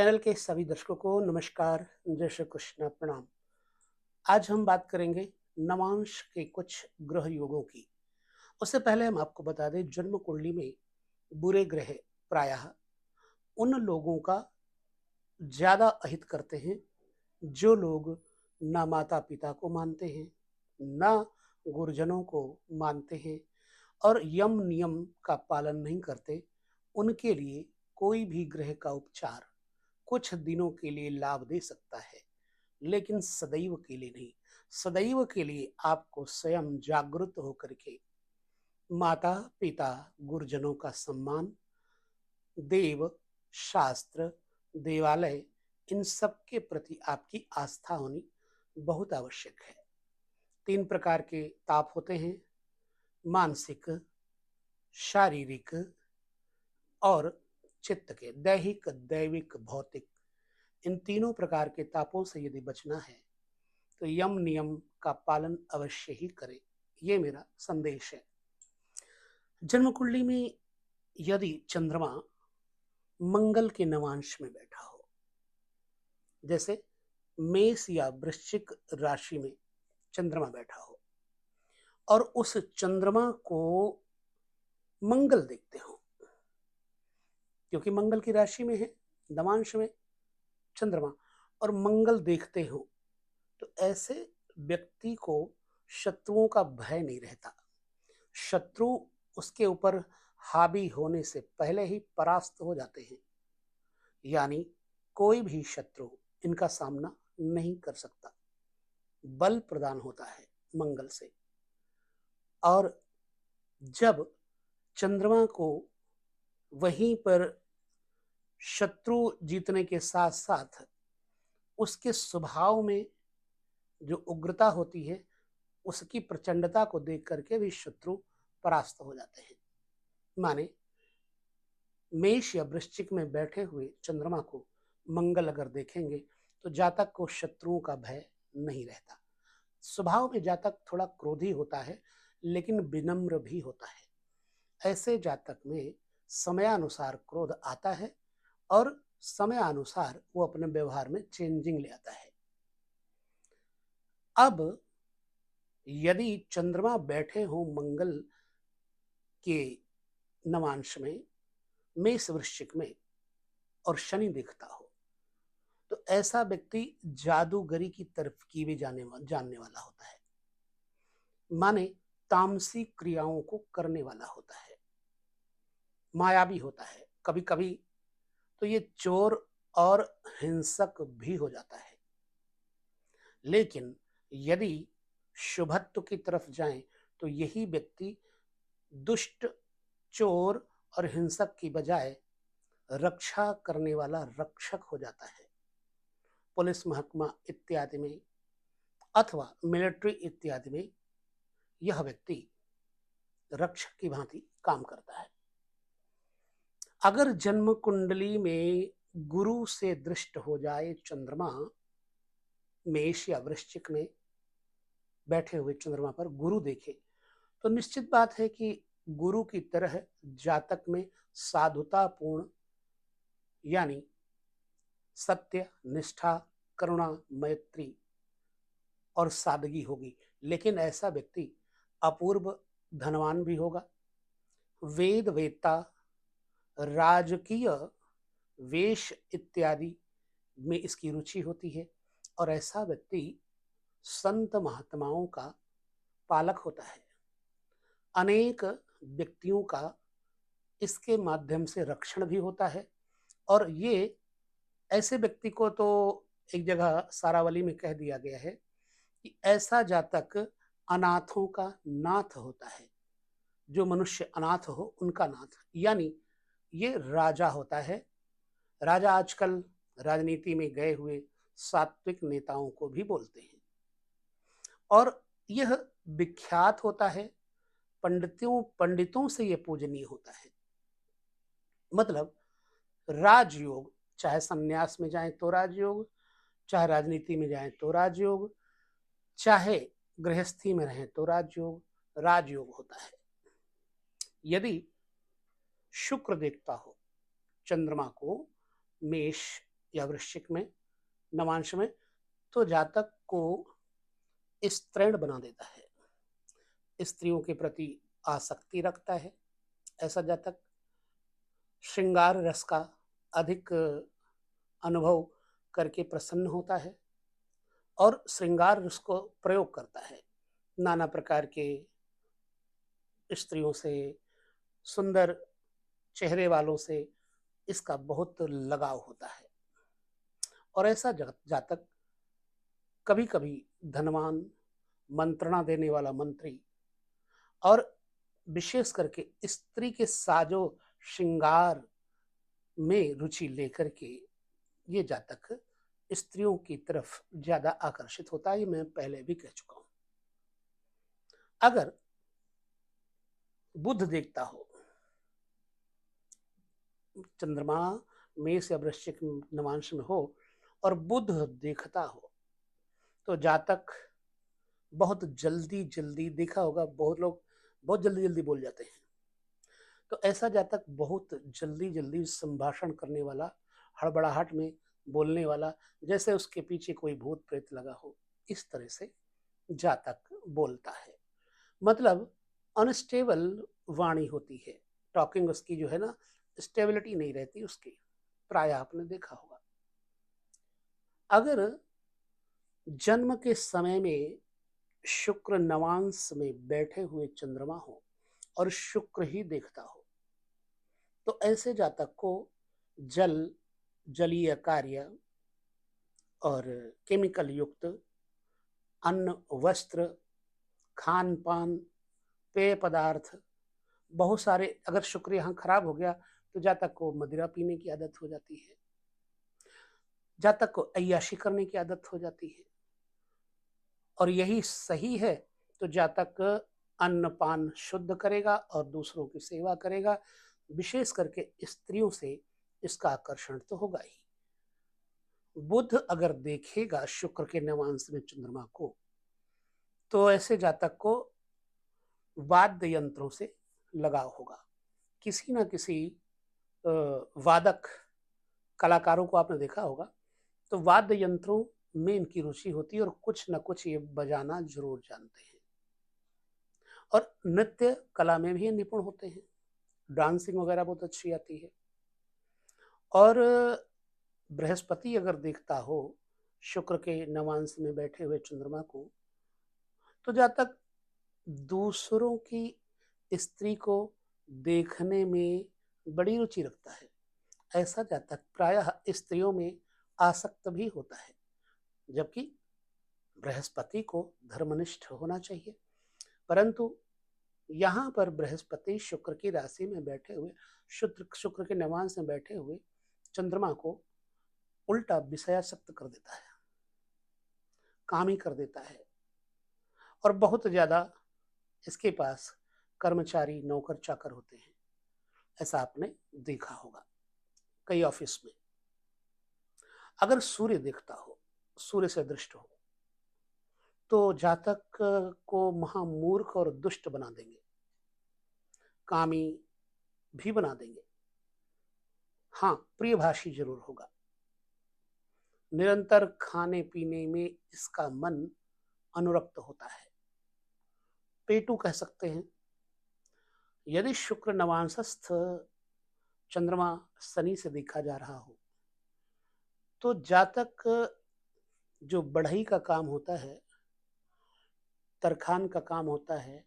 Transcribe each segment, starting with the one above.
Channel के सभी दर्शकों को नमस्कार, जय श्री कृष्ण, प्रणाम। आज हम बात करेंगे नवांश के कुछ ग्रह योगों की। उससे पहले हम आपको बता दें, जन्म कुंडली में बुरे ग्रह प्रायः उन लोगों का ज़्यादा अहित करते हैं जो लोग ना माता पिता को मानते हैं, ना गुरुजनों को मानते हैं और यम नियम का पालन नहीं करते। उनके लिए कोई भी ग्रह का उपचार कुछ दिनों के लिए लाभ दे सकता है, लेकिन सदैव के लिए नहीं। सदैव के लिए आपको स्वयं जागृत होकर के माता पिता गुरुजनों का सम्मान, देव शास्त्र, देवालय, इन सब के प्रति आपकी आस्था होनी बहुत आवश्यक है। 3 प्रकार के ताप होते हैं: मानसिक, शारीरिक और चित्त के। दैहिक, दैविक, भौतिक, इन तीनों प्रकार के तापों से यदि बचना है तो यम नियम का पालन अवश्य ही करें। ये मेरा संदेश है। जन्म कुंडली में यदि चंद्रमा मंगल के नवांश में बैठा हो, जैसे मेष या वृश्चिक राशि में चंद्रमा बैठा हो और उस चंद्रमा को मंगल देखते हो, क्योंकि मंगल की राशि में है, नवांश में चंद्रमा, और मंगल देखते हो, तो ऐसे व्यक्ति को शत्रुओं का भय नहीं रहता। शत्रु उसके ऊपर हावी होने से पहले ही परास्त हो जाते हैं, यानी कोई भी शत्रु इनका सामना नहीं कर सकता। बल प्रदान होता है मंगल से। और जब चंद्रमा को वहीं पर शत्रु जीतने के साथ साथ उसके स्वभाव में जो उग्रता होती है, उसकी प्रचंडता को देख करके भी शत्रु परास्त हो जाते हैं। माने मेष या वृश्चिक में बैठे हुए चंद्रमा को मंगल अगर देखेंगे तो जातक को शत्रुओं का भय नहीं रहता। स्वभाव में जातक थोड़ा क्रोधी होता है, लेकिन विनम्र भी होता है। ऐसे जातक में समयानुसार क्रोध आता है और समयानुसार वो अपने व्यवहार में चेंजिंग ले आता है। अब यदि चंद्रमा बैठे हो मंगल के नवांश में, मेष वृश्चिक में, और शनि दिखता हो, तो ऐसा व्यक्ति जादूगरी की तरफ की भी जानने वाला होता है। माने तामसिक क्रियाओं को करने वाला होता है, मायावी होता है। कभी कभी तो ये चोर और हिंसक भी हो जाता है। लेकिन यदि शुभत्व की तरफ जाएं तो यही व्यक्ति दुष्ट, चोर और हिंसक की बजाय रक्षा करने वाला रक्षक हो जाता है। पुलिस महकमा इत्यादि में अथवा मिलिट्री इत्यादि में यह व्यक्ति रक्षक की भांति काम करता है। अगर जन्म कुंडली में गुरु से दृष्ट हो जाए चंद्रमा, मेष या वृश्चिक में बैठे हुए चंद्रमा पर गुरु देखे, तो निश्चित बात है कि गुरु की तरह जातक में साधुतापूर्ण, यानी सत्य, निष्ठा, करुणा, मैत्री और सादगी होगी। लेकिन ऐसा व्यक्ति अपूर्व धनवान भी होगा। वेद वेत्ता, राजकीय वेश इत्यादि में इसकी रुचि होती है और ऐसा व्यक्ति संत महात्माओं का पालक होता है। अनेक व्यक्तियों का इसके माध्यम से रक्षण भी होता है। और ये ऐसे व्यक्ति को तो एक जगह सारावली में कह दिया गया है कि ऐसा जातक अनाथों का नाथ होता है। जो मनुष्य अनाथ हो उनका नाथ, यानी ये राजा होता है। राजा आजकल राजनीति में गए हुए सात्विक नेताओं को भी बोलते हैं। और यह विख्यात होता है, पंडितों से यह पूजनीय होता है। मतलब राजयोग, चाहे संन्यास में जाएं तो राजयोग, चाहे राजनीति में जाएं तो राजयोग, चाहे गृहस्थी में रहें तो राजयोग, राजयोग होता है। यदि शुक्र देखता हो चंद्रमा को मेष या वृश्चिक में नवांश में, तो जातक को स्त्रैण बना देता है, स्त्रियों के प्रति आसक्ति रखता है। ऐसा जातक श्रृंगार रस का अधिक अनुभव करके प्रसन्न होता है और श्रृंगार रस को प्रयोग करता है। नाना प्रकार के स्त्रियों से, सुंदर चेहरे वालों से इसका बहुत लगाव होता है। और ऐसा जातक कभी कभी धनवान, मंत्रणा देने वाला मंत्री और विशेष करके स्त्री के साजो श्रृंगार में रुचि लेकर के ये जातक स्त्रियों की तरफ ज्यादा आकर्षित होता है। ये मैं पहले भी कह चुका हूं। अगर बुध देखता हो, चंद्रमा मेष या वृश्चिक नवांश में हो और बुध देखता हो, तो जातक बहुत जल्दी जल्दी, देखा होगा बहुत लोग बहुत जल्दी जल्दी बोल जाते हैं, तो ऐसा जातक बहुत जल्दी जल्दी संभाषण करने वाला, हड़बड़ाहट में बोलने वाला, जैसे उसके पीछे कोई भूत प्रेत लगा हो, इस तरह से जातक बोलता है। मतलब अनस्टेबल वाणी होती है, टॉकिंग उसकी जो है ना, स्टेबिलिटी नहीं रहती उसकी, प्राय आपने देखा होगा। अगर जन्म के समय में शुक्र नवांश में बैठे हुए चंद्रमा हो और शुक्र ही देखता हो, तो ऐसे जातक को जल, जलीय कार्य और केमिकल युक्त अन्न, वस्त्र, खान पान, पेय पदार्थ बहुत सारे, अगर शुक्र यहाँ खराब हो गया तो जातक को मदिरा पीने की आदत हो जाती है, जातक को अय्याशी करने की आदत हो जाती है। और यही सही है तो जातक अन्न पान शुद्ध करेगा और दूसरों की सेवा करेगा, विशेष करके स्त्रियों से इसका आकर्षण तो होगा ही। बुध अगर देखेगा शुक्र के नवांश में चंद्रमा को, तो ऐसे जातक को वाद्य यंत्रों से लगाव होगा। किसी ना किसी वादक कलाकारों को आपने देखा होगा, तो वाद्य यंत्रों में इनकी रुचि होती है और कुछ न कुछ ये बजाना जरूर जानते हैं। और नृत्य कला में भी निपुण होते हैं, डांसिंग वगैरह बहुत अच्छी आती है। और बृहस्पति अगर देखता हो शुक्र के नवांश में बैठे हुए चंद्रमा को, तो जातक दूसरों की स्त्री को देखने में बड़ी रुचि रखता है। ऐसा जातक प्रायः स्त्रियों में आसक्त भी होता है, जबकि बृहस्पति को धर्मनिष्ठ होना चाहिए। परंतु यहाँ पर बृहस्पति शुक्र की राशि में बैठे हुए, शुक्र के नवांश में बैठे हुए चंद्रमा को उल्टा विषयासक्त कर देता है, कामी कर देता है। और बहुत ज्यादा इसके पास कर्मचारी, नौकर चाकर होते हैं, ऐसा आपने देखा होगा कई ऑफिस में। अगर सूर्य देखता हो, सूर्य से दृष्ट हो, तो जातक को महामूर्ख और दुष्ट बना देंगे, कामी भी बना देंगे। हाँ, प्रियभाषी जरूर होगा, निरंतर खाने पीने में इसका मन अनुरक्त होता है, पेटू कह सकते हैं। यदि शुक्र नवांशस्थ चंद्रमा शनि से देखा जा रहा हो, तो जातक जो बढ़ई का काम होता है, तरखान का काम होता है,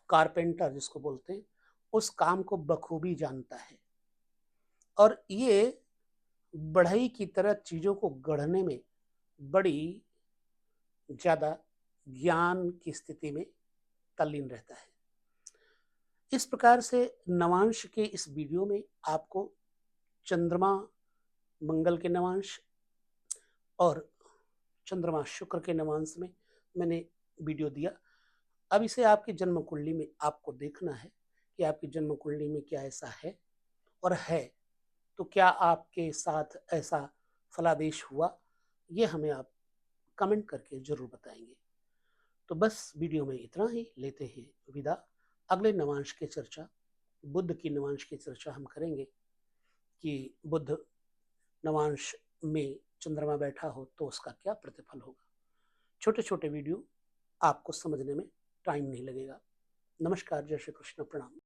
कारपेंटर जिसको बोलते हैं, उस काम को बखूबी जानता है। और ये बढ़ई की तरह चीजों को गढ़ने में बड़ी ज्यादा ज्ञान की स्थिति में तल्लीन रहता है। इस प्रकार से नवांश के इस वीडियो में आपको चंद्रमा मंगल के नवांश और चंद्रमा शुक्र के नवांश में मैंने वीडियो दिया। अब इसे आपकी जन्म कुंडली में आपको देखना है कि आपकी जन्म कुंडली में क्या ऐसा है, और है तो क्या आपके साथ ऐसा फलादेश हुआ, ये हमें आप कमेंट करके जरूर बताएंगे। तो बस वीडियो में इतना ही, लेते हैं विदा। अगले नवांश की चर्चा, बुध की नवांश की चर्चा हम करेंगे कि बुध नवांश में चंद्रमा बैठा हो तो उसका क्या प्रतिफल होगा। छोटे छोटे वीडियो आपको समझने में टाइम नहीं लगेगा। नमस्कार, जय श्री कृष्ण, प्रणाम।